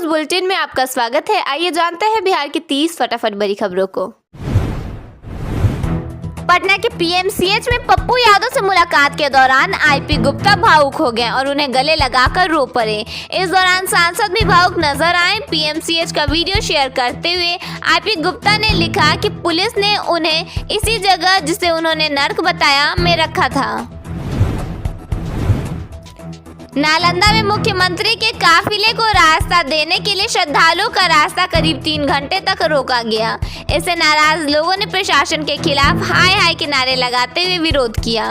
News bulletin में आपका स्वागत है। आइए जानते हैं बिहार की 30 फटाफट बड़ी खबरों को। पटना के पीएमसीएच में पप्पू यादव से मुलाकात के दौरान आईपी गुप्ता भावुक हो गए और उन्हें गले लगाकर रो पड़े। इस दौरान सांसद भी भावुक नजर आए। पीएमसीएच का वीडियो शेयर करते हुए आईपी गुप्ता ने लिखा कि पुलिस ने उन्हें इसी जगह जिसे उन्होंने नर्क बताया में रखा था। नालंदा में मुख्यमंत्री के काफिले को रास्ता देने के लिए श्रद्धालुओं का रास्ता करीब 3 घंटे तक रोका गया। इससे नाराज लोगों ने प्रशासन के खिलाफ हाय हाय के नारे लगाते हुए विरोध किया।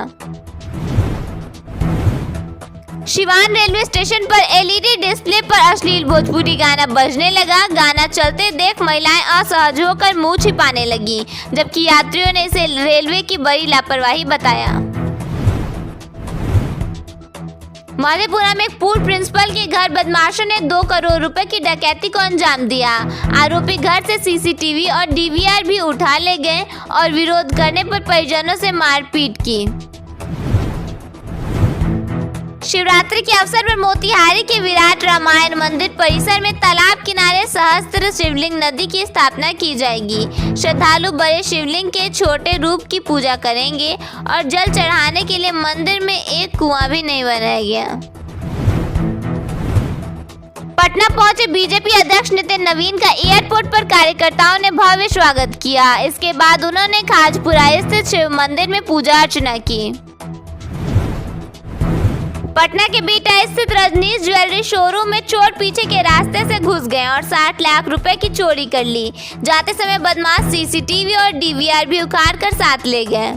सिवान रेलवे स्टेशन पर एलईडी डिस्प्ले पर अश्लील भोजपुरी गाना बजने लगा। गाना चलते देख महिलाएं असहज होकर मुंह छिपाने लगी, जबकि यात्रियों ने इसे रेलवे की बड़ी लापरवाही बताया। मधेपुरा में एक पूर्व प्रिंसिपल के घर बदमाशों ने 2 करोड़ रुपए की डकैती को अंजाम दिया। आरोपी घर से सीसीटीवी और डीवीआर भी उठा ले गए और विरोध करने पर परिजनों से मारपीट की। शिवरात्रि के अवसर पर मोतिहारी के विराट रामायण मंदिर परिसर में तालाब किनारे सहस्त्र शिवलिंग नदी की स्थापना की जाएगी। श्रद्धालु बड़े शिवलिंग के छोटे रूप की पूजा करेंगे और जल चढ़ाने के लिए मंदिर में एक कुआं भी नहीं बनाया गया। पटना पहुंचे बीजेपी अध्यक्ष नितिन नवीन का एयरपोर्ट पर कार्यकर्ताओं ने भव्य स्वागत किया। इसके बाद उन्होंने खाजपुरा स्थित शिव मंदिर में पूजा अर्चना की। पटना के बीटा स्थित रजनीश ज्वेलरी शोरूम में चोर पीछे के रास्ते से घुस गए और 60 लाख रुपए की चोरी कर ली। जाते समय बदमाश सीसीटीवी और डीवीआर भी उखाड़ कर साथ ले गए।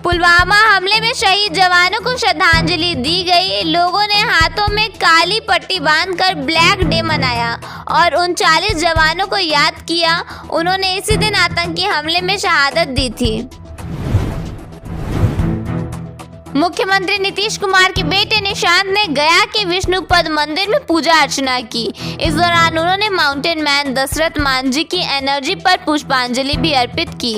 पुलवामा हमले में शहीद जवानों को श्रद्धांजलि दी गई। लोगों ने हाथों में काली पट्टी बांधकर ब्लैक डे मनाया और 39 जवानों को याद किया। उन्होंने इसी दिन आतंकी हमले में शहादत दी थी। मुख्यमंत्री नीतीश कुमार के बेटे निशांत ने गया के विष्णुपद मंदिर में पूजा अर्चना की। इस दौरान उन्होंने माउंटेन मैन दशरथ मांझी की एनर्जी पर पुष्पांजलि भी अर्पित की।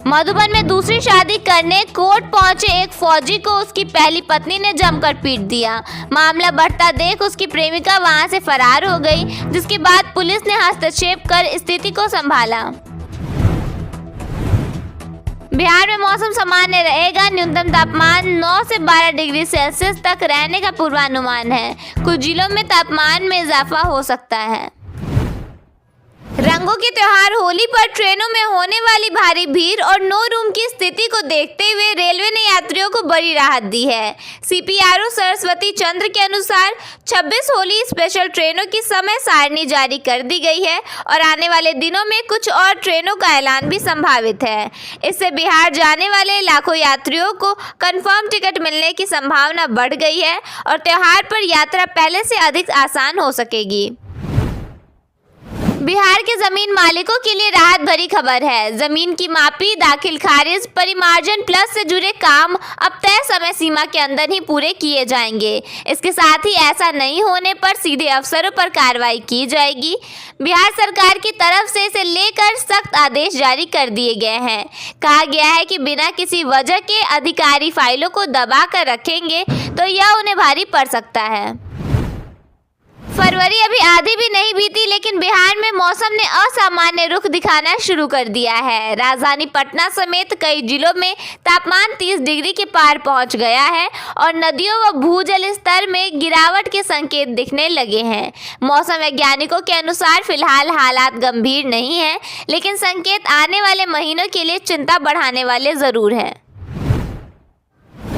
मधुबन में दूसरी शादी करने कोर्ट पहुंचे एक फौजी को उसकी पहली पत्नी ने जमकर पीट दिया। मामला बढ़ता देख उसकी प्रेमिका वहां से फरार हो गई, जिसके बाद पुलिस ने हस्तक्षेप कर स्थिति को संभाला। बिहार में मौसम सामान्य रहेगा। न्यूनतम तापमान 9 से 12 डिग्री सेल्सियस तक रहने का पूर्वानुमान है। कुछ जिलों में तापमान में इजाफा हो सकता है। रंगों के त्योहार होली पर ट्रेनों में होने वाली भारी भीड़ और नो रूम की स्थिति को देखते हुए रेलवे ने यात्रियों को बड़ी राहत दी है। सीपीआरओ सरस्वती चंद्र के अनुसार 26 होली स्पेशल ट्रेनों की समय सारणी जारी कर दी गई है और आने वाले दिनों में कुछ और ट्रेनों का ऐलान भी संभावित है। इससे बिहार जाने वाले लाखों यात्रियों को कंफर्म टिकट मिलने की संभावना बढ़ गई है और त्योहार पर यात्रा पहले से अधिक आसान हो सकेगी। बिहार के जमीन मालिकों के लिए राहत भरी खबर है। जमीन की मापी, दाखिल खारिज, परिमार्जन प्लस से जुड़े काम अब तय समय सीमा के अंदर ही पूरे किए जाएंगे। इसके साथ ही ऐसा नहीं होने पर सीधे अफसरों पर कार्रवाई की जाएगी। बिहार सरकार की तरफ से इसे लेकर सख्त आदेश जारी कर दिए गए हैं। कहा गया है कि बिना किसी वजह के अधिकारी फाइलों को दबा कर रखेंगे तो यह उन्हें भारी पड़ सकता है। फरवरी अभी आधी भी नहीं बीती, लेकिन बिहार में मौसम ने असामान्य रुख दिखाना शुरू कर दिया है। राजधानी पटना समेत कई जिलों में तापमान 30 डिग्री के पार पहुंच गया है और नदियों व भूजल स्तर में गिरावट के संकेत दिखने लगे हैं। मौसम वैज्ञानिकों के अनुसार फिलहाल हालात गंभीर नहीं है, लेकिन संकेत आने वाले महीनों के लिए चिंता बढ़ाने वाले जरूर हैं।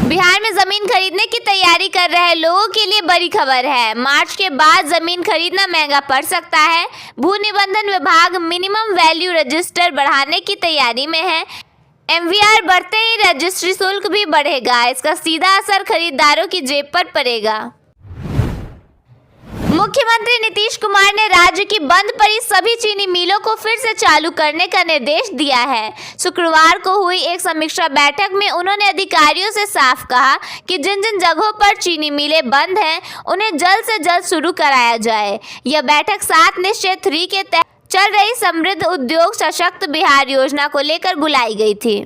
बिहार में जमीन खरीदने की तैयारी कर रहे लोगों के लिए बड़ी खबर है। मार्च के बाद जमीन खरीदना महंगा पड़ सकता है। भू निबंधन विभाग मिनिमम वैल्यू रजिस्टर बढ़ाने की तैयारी में है। एमवीआर बढ़ते ही रजिस्ट्री शुल्क भी बढ़ेगा। इसका सीधा असर खरीदारों की जेब पर पड़ेगा। मुख्यमंत्री नीतीश कुमार ने राज्य की बंद पड़ी सभी चीनी मिलों को फिर से चालू करने का निर्देश दिया है। शुक्रवार को हुई एक समीक्षा बैठक में उन्होंने अधिकारियों से साफ कहा कि जिन जिन जगहों पर चीनी मिलें बंद हैं, उन्हें जल्द से जल्द शुरू कराया जाए। यह बैठक 7 निश्चय 3 के तहत चल रही समृद्ध उद्योग सशक्त बिहार योजना को लेकर बुलाई गई थी।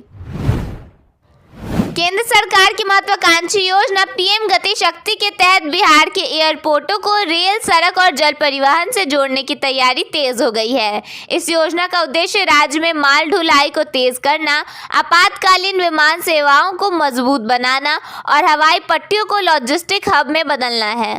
केंद्र सरकार की महत्वाकांक्षी योजना पीएम गति शक्ति के तहत बिहार के एयरपोर्टों को रेल, सड़क और जल परिवहन से जोड़ने की तैयारी तेज हो गई है। इस योजना का उद्देश्य राज्य में माल ढुलाई को तेज करना, आपातकालीन विमान सेवाओं को मजबूत बनाना और हवाई पट्टियों को लॉजिस्टिक हब में बदलना है।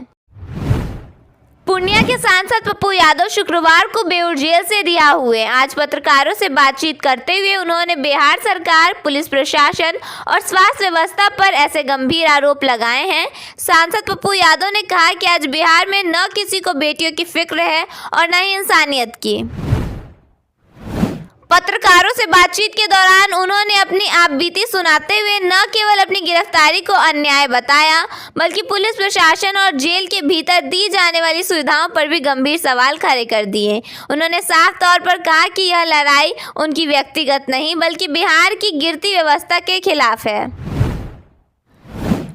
पूर्णिया के सांसद पप्पू यादव शुक्रवार को बेऊर जेल से रिहा हुए। आज पत्रकारों से बातचीत करते हुए उन्होंने बिहार सरकार, पुलिस प्रशासन और स्वास्थ्य व्यवस्था पर ऐसे गंभीर आरोप लगाए हैं। सांसद पप्पू यादव ने कहा कि आज बिहार में न किसी को बेटियों की फिक्र है और न ही इंसानियत की। पत्रकारों से बातचीत के दौरान उन्होंने अपनी आपबीती सुनाते हुए न केवल अपनी गिरफ्तारी को अन्याय बताया, बल्कि पुलिस प्रशासन और जेल के भीतर दी जाने वाली सुविधाओं पर भी गंभीर सवाल खड़े कर दिए। उन्होंने साफ तौर पर कहा कि यह लड़ाई उनकी व्यक्तिगत नहीं, बल्कि बिहार की गिरती व्यवस्था के खिलाफ है।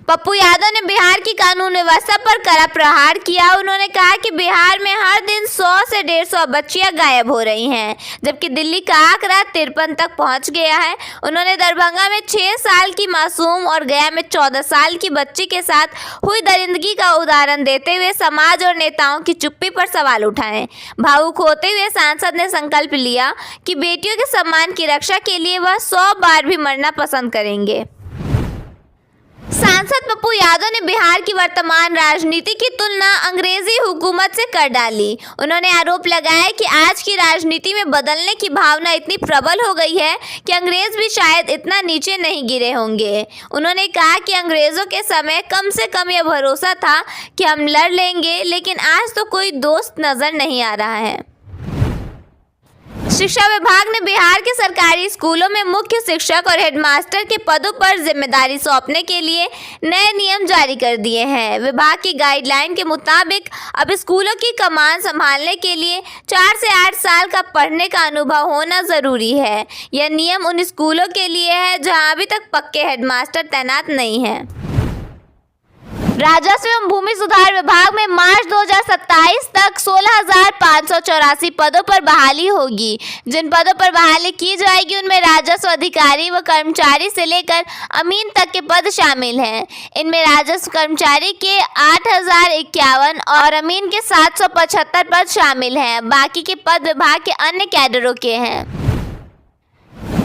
पप्पू यादव ने बिहार की कानून व्यवस्था पर कड़ा प्रहार किया। उन्होंने कहा कि बिहार में हर दिन 100 से 150 बच्चियां गायब हो रही हैं, जबकि दिल्ली का आंकड़ा 53 तक पहुंच गया है। उन्होंने दरभंगा में 6 साल की मासूम और गया में 14 साल की बच्ची के साथ हुई दरिंदगी का उदाहरण देते हुए समाज और नेताओं की चुप्पी पर सवाल उठाए। भावुक होते हुए सांसद ने संकल्प लिया कि बेटियों के सम्मान की रक्षा के लिए वह 100 बार भी मरना पसंद करेंगे। सांसद पप्पू यादव ने बिहार की वर्तमान राजनीति की तुलना अंग्रेजी हुकूमत से कर डाली। उन्होंने आरोप लगाया कि आज की राजनीति में बदलने की भावना इतनी प्रबल हो गई है कि अंग्रेज भी शायद इतना नीचे नहीं गिरे होंगे। उन्होंने कहा कि अंग्रेजों के समय कम से कम यह भरोसा था कि हम लड़ लेंगे, लेकिन आज तो कोई दोस्त नजर नहीं आ रहा है। शिक्षा विभाग ने बिहार के सरकारी स्कूलों में मुख्य शिक्षक और हेडमास्टर के पदों पर जिम्मेदारी सौंपने के लिए नए नियम जारी कर दिए हैं। विभाग की गाइडलाइन के मुताबिक अब स्कूलों की कमान संभालने के लिए 4 से 8 साल का पढ़ने का अनुभव होना जरूरी है। यह नियम उन स्कूलों के लिए है जहां अभी तक पक्के हेडमास्टर तैनात नहीं हैं। राजस्व एवं भूमि सुधार विभाग में मार्च 2027 तक 16,584 पदों पर बहाली होगी। जिन पदों पर बहाली की जाएगी उनमें राजस्व अधिकारी व कर्मचारी से लेकर अमीन तक के पद शामिल हैं। इनमें राजस्व कर्मचारी के 8,051 और अमीन के 775 पद शामिल हैं। बाकी के पद विभाग के अन्य कैडरों के हैं।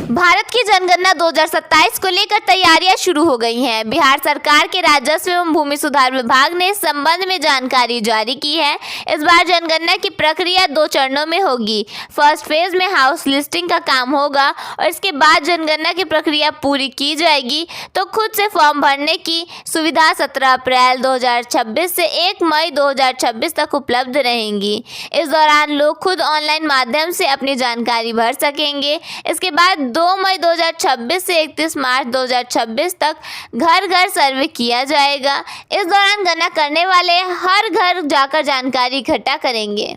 भारत की जनगणना 2027 को लेकर तैयारियां शुरू हो गई हैं। बिहार सरकार के राजस्व एवं भूमि सुधार विभाग ने इस संबंध में जानकारी जारी की है। इस बार जनगणना की प्रक्रिया 2 चरणों में होगी। फर्स्ट फेज में हाउस लिस्टिंग का काम होगा और इसके बाद जनगणना की प्रक्रिया पूरी की जाएगी तो खुद से फॉर्म भरने की सुविधा 17 अप्रैल 2026 से 1 मई 2026 तक उपलब्ध रहेंगी। इस दौरान लोग खुद ऑनलाइन माध्यम से अपनी जानकारी भर सकेंगे। इसके बाद 2 मई 2026 से 31 मार्च 2026 तक घर घर सर्वे किया जाएगा। इस दौरान गणना करने वाले हर घर जाकर जानकारी इकट्ठा करेंगे।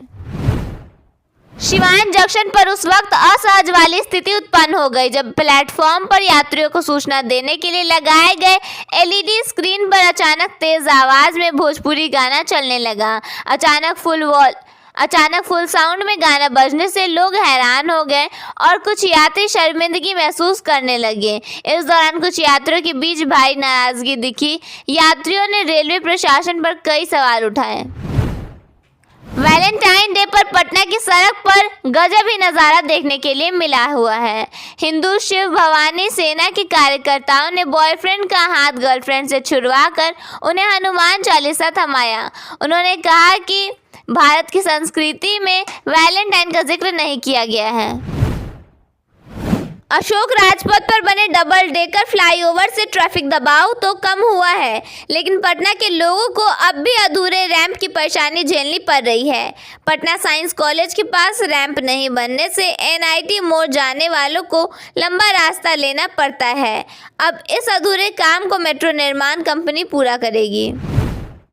शिवान जंक्शन पर उस वक्त असहज वाली स्थिति उत्पन्न हो गई जब प्लेटफॉर्म पर यात्रियों को सूचना देने के लिए लगाए गए एलईडी स्क्रीन पर अचानक तेज आवाज में भोजपुरी गाना चलने लगा। अचानक फुल साउंड में गाना बजने से लोग हैरान हो गए और कुछ यात्री शर्मिंदगी महसूस करने लगे। इस दौरान कुछ यात्रियों के बीच भारी नाराजगी दिखी। यात्रियों ने रेलवे प्रशासन पर कई सवाल उठाए। वैलेंटाइन डे पर पटना की सड़क पर गजब ही नज़ारा देखने के लिए मिला हुआ है। हिंदू शिव भवानी सेना के कार्यकर्ताओं ने बॉयफ्रेंड का हाथ गर्लफ्रेंड से छुड़वाकर उन्हें हनुमान चालीसा थमाया। उन्होंने कहा कि भारत की संस्कृति में वैलेंटाइन का जिक्र नहीं किया गया है। अशोक राजपथ पर बने डबल डेकर फ्लाईओवर से ट्रैफिक दबाव तो कम हुआ है, लेकिन पटना के लोगों को अब भी अधूरे रैंप की परेशानी झेलनी पड़ रही है। पटना साइंस कॉलेज के पास रैंप नहीं बनने से एनआईटी मोड़ जाने वालों को लंबा रास्ता लेना पड़ता है। अब इस अधूरे काम को मेट्रो निर्माण कंपनी पूरा करेगी।